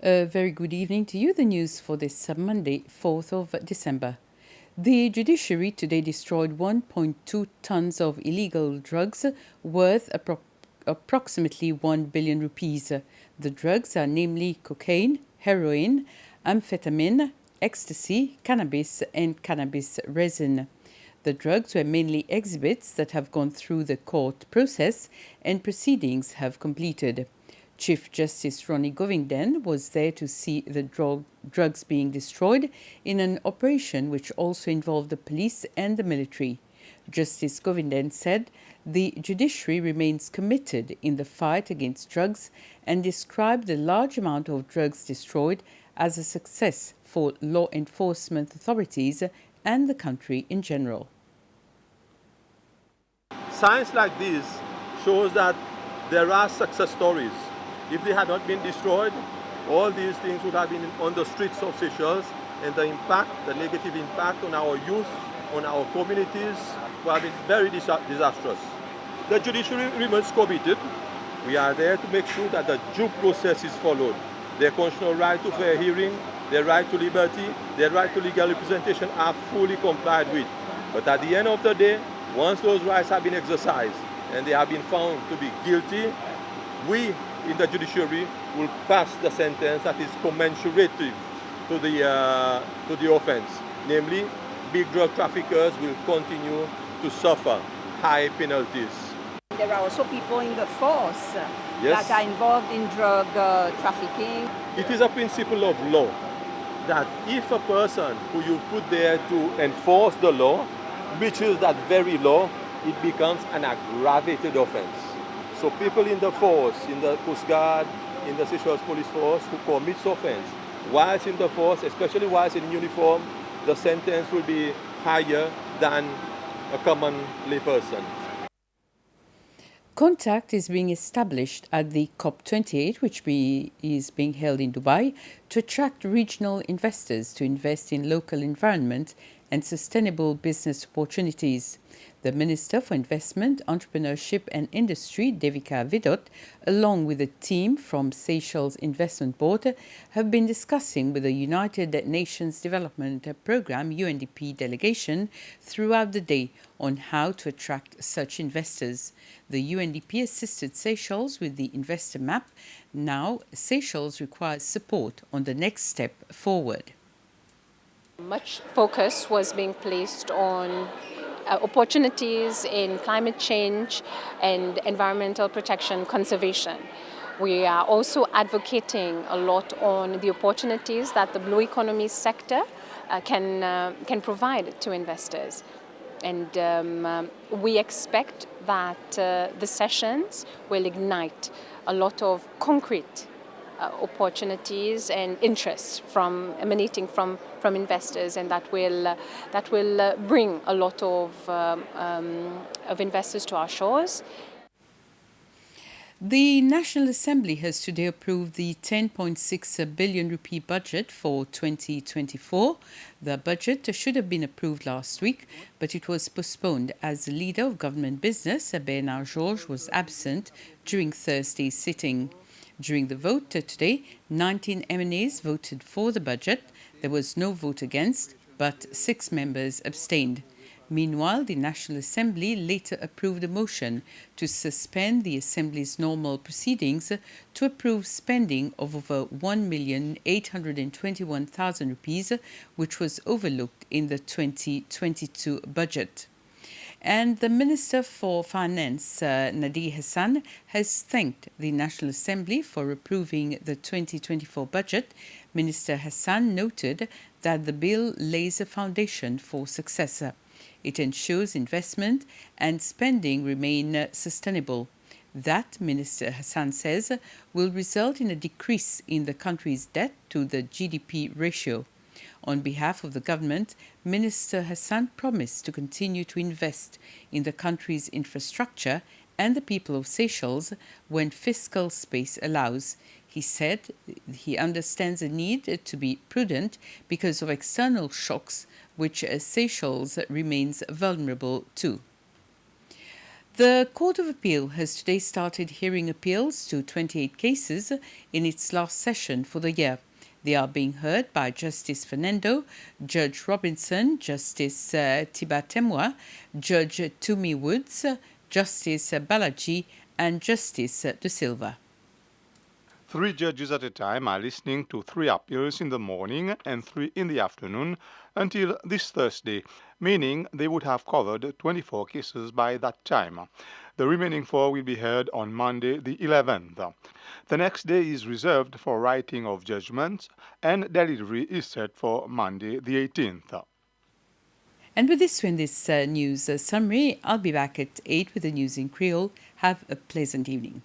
A very good evening to you. The news for this Monday, 4th of December. The Judiciary today destroyed 1.2 tons of illegal drugs worth approximately 1 billion rupees. The drugs are namely cocaine, heroin, amphetamine, ecstasy, cannabis, and cannabis resin. The drugs were mainly exhibits that have gone through the court process and proceedings have completed. Chief Justice Ronnie Govinden was there to see the drugs being destroyed in an operation which also involved the police and the military. Justice Govinden said the judiciary remains committed in the fight against drugs and described the large amount of drugs destroyed as a success for law enforcement authorities and the country in general. Science like this shows that there are success stories. If they had not been destroyed, all these things would have been on the streets of Seychelles, and the impact, the negative impact on our youth, on our communities, would have been very disastrous. The judiciary remains committed. We are there to make sure that the due process is followed. Their constitutional right to fair hearing, their right to liberty, their right to legal representation are fully complied with. But at the end of the day, once those rights have been exercised and they have been found to be guilty, we in the judiciary will pass the sentence that is commensurate to the offense. Namely, big drug traffickers will continue to suffer high penalties. There are also people in the force that are involved in drug trafficking. It is a principle of law that if a person who you put there to enforce the law breaches that very law, it becomes an aggravated offense. So people in the force, in the Coast Guard, in the Seychelles Police Force who commits offense, whilst in the force, especially whilst in uniform, the sentence will be higher than a common layperson. Contact is being established at the COP28, which is being held in Dubai, to attract regional investors to invest in local environment and sustainable business opportunities. The Minister for Investment, Entrepreneurship and Industry, Devika Vidot, along with a team from Seychelles Investment Board, have been discussing with the United Nations Development Programme UNDP delegation throughout the day on how to attract such investors. The UNDP assisted Seychelles with the investor map. Now, Seychelles requires support on the next step forward. Much focus was being placed on opportunities in climate change and environmental protection conservation. We are also advocating a lot on the opportunities that the blue economy sector can provide to investors. And we expect that the sessions will ignite a lot of concrete opportunities and interests emanating from investors, and that will bring a lot of investors to our shores. The National Assembly has today approved the 10.6 billion rupee budget for 2024. The budget should have been approved last week, but it was postponed as the leader of government business, Bernard Georges, was absent during Thursday's sitting. During the vote today, 19 MNAs voted for the budget. There was no vote against, but 6 members abstained. Meanwhile, the National Assembly later approved a motion to suspend the Assembly's normal proceedings to approve spending of over 1,821,000 rupees, which was overlooked in the 2022 budget. And the Minister for Finance, Nadi Hassan, has thanked the National Assembly for approving the 2024 budget. Minister Hassan noted that the bill lays a foundation for success. It ensures investment and spending remain sustainable. That, Minister Hassan says, will result in a decrease in the country's debt to the GDP ratio. On behalf of the government, Minister Hassan promised to continue to invest in the country's infrastructure and the people of Seychelles when fiscal space allows. He said he understands the need to be prudent because of external shocks which Seychelles remains vulnerable to. The Court of Appeal has today started hearing appeals to 28 cases in its last session for the year. They are being heard by Justice Fernando, Judge Robinson, Justice Tibatemwa, Judge Tumi Woods, Justice Balaji, and Justice De Silva. 3 judges at a time are listening to 3 appeals in the morning and 3 in the afternoon until this Thursday, meaning they would have covered 24 cases by that time. The remaining 4 will be heard on Monday, the 11th. The next day is reserved for writing of judgments, and delivery is set for Monday, the 18th. And with this, news summary, I'll be back at 8 with the news in Creole. Have a pleasant evening.